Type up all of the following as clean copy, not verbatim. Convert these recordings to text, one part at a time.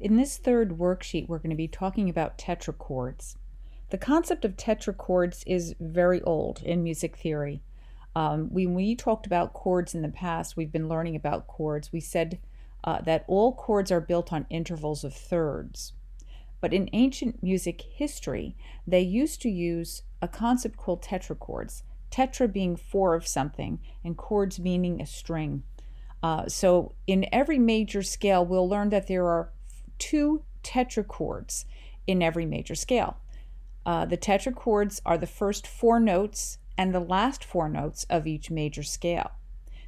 In this third worksheet, we're going to be talking about tetrachords. The concept of tetrachords is very old in music theory. When we talked about chords in the past, we've been learning about chords. We said that all chords are built on intervals of thirds. But in ancient music history, they used to use a concept called tetrachords, tetra being four of something, and chords meaning a string. So in every major scale, we'll learn that there are two tetrachords in every major scale. The tetrachords are the first four notes and the last four notes of each major scale.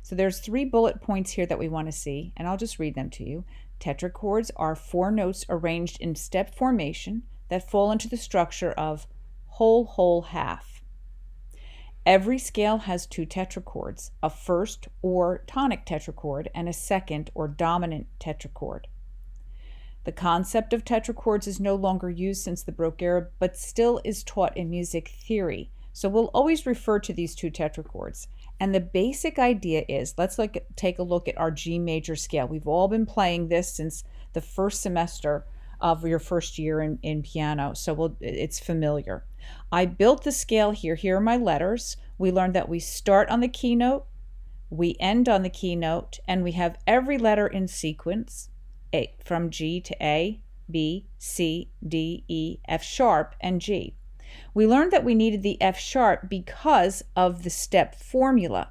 So there's 3 bullet points here that we want to see, and I'll just read them to you. Tetrachords are 4 notes arranged in step formation that fall into the structure of whole, whole, half. Every scale has 2 tetrachords, a first or tonic tetrachord and a second or dominant tetrachord. The concept of tetrachords is no longer used since the Baroque era, but still is taught in music theory. So we'll always refer to these 2 tetrachords. And the basic idea is, let's take a look at our G major scale. We've all been playing this since the first semester of your first year in piano, so it's familiar. I built the scale here. Here are my letters. We learned that we start on the keynote, we end on the keynote, and we have every letter in sequence. From G to A, B, C, D, E, F sharp, and G. We learned that we needed the F sharp because of the step formula.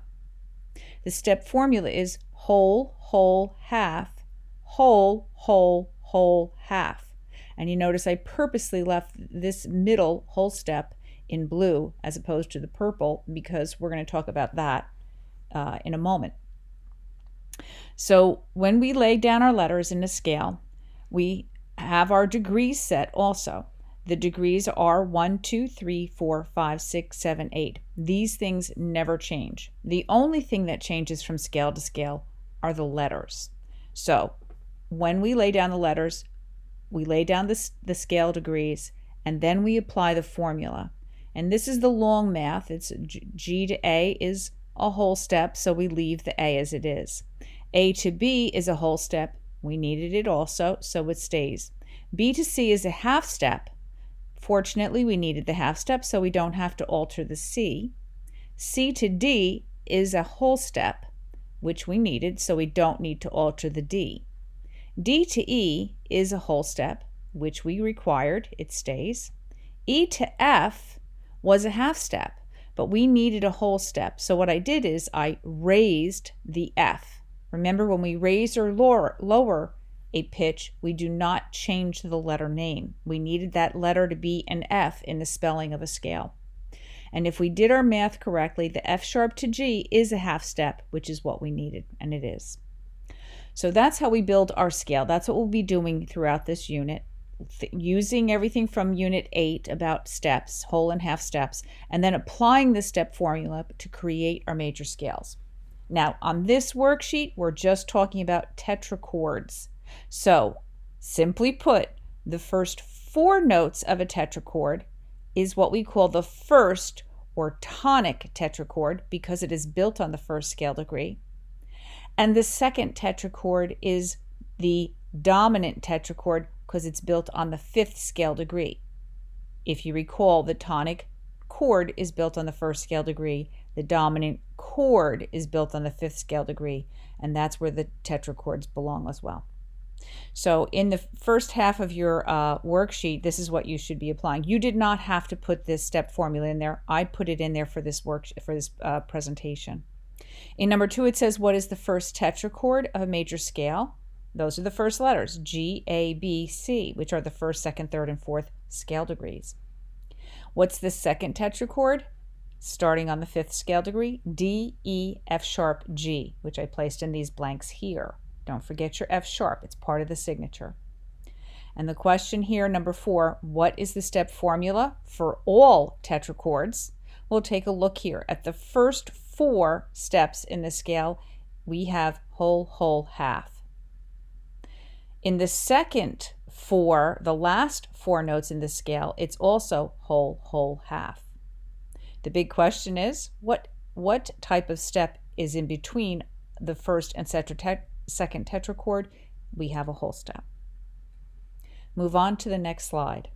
The step formula is whole, whole, half, whole, whole, whole, half. And you notice I purposely left this middle whole step in blue as opposed to the purple because we're going to talk about that in a moment. So when we lay down our letters in a scale, we have our degrees set also. The degrees are 1, 2, 3, 4, 5, 6, 7, 8. These things never change. The only thing that changes from scale to scale are the letters. So when we lay down the letters, we lay down the scale degrees, and then we apply the formula. And this is the long math. It's G to A is a whole step, so we leave the A as it is. A to B is a whole step. We needed it also, so it stays. B to C is a half step. Fortunately, we needed the half step, so we don't have to alter the C. C to D is a whole step, which we needed, so we don't need to alter the D. D to E is a whole step, which we required. It stays. E to F was a half step, but we needed a whole step. So what I did is I raised the F. Remember, when we raise or lower a pitch, we do not change the letter name. We needed that letter to be an F in the spelling of a scale. And if we did our math correctly, the F sharp to G is a half step, which is what we needed, and it is. So that's how we build our scale. That's what we'll be doing throughout this unit, using everything from Unit 8 about steps, whole and half steps, and then applying the step formula to create our major scales. Now, on this worksheet, we're just talking about tetrachords. So, simply put, the first 4 notes of a tetrachord is what we call the first or tonic tetrachord because it is built on the first scale degree. And the second tetrachord is the dominant tetrachord because it's built on the 5th scale degree. If you recall, the tonic chord is built on the first scale degree. The dominant chord is built on the 5th scale degree, and that's where the tetrachords belong as well. So in the first half of your worksheet, this is what you should be applying. You did not have to put this step formula in there. I put it in there for this presentation. In number 2, it says, what is the first tetrachord of a major scale? Those are the first letters, G, A, B, C, which are the first, second, third, and fourth scale degrees. What's the second tetrachord? Starting on the 5th scale degree, D, E, F sharp, G, which I placed in these blanks here. Don't forget your F sharp. It's part of the signature. And the question here, number 4, what is the step formula for all tetrachords? We'll take a look here. At the first 4 steps in the scale, we have whole, whole, half. In the second 4, the last 4 notes in the scale, it's also whole, whole, half. The big question is, what type of step is in between the first and second tetrachord? We have a whole step. Move on to the next slide.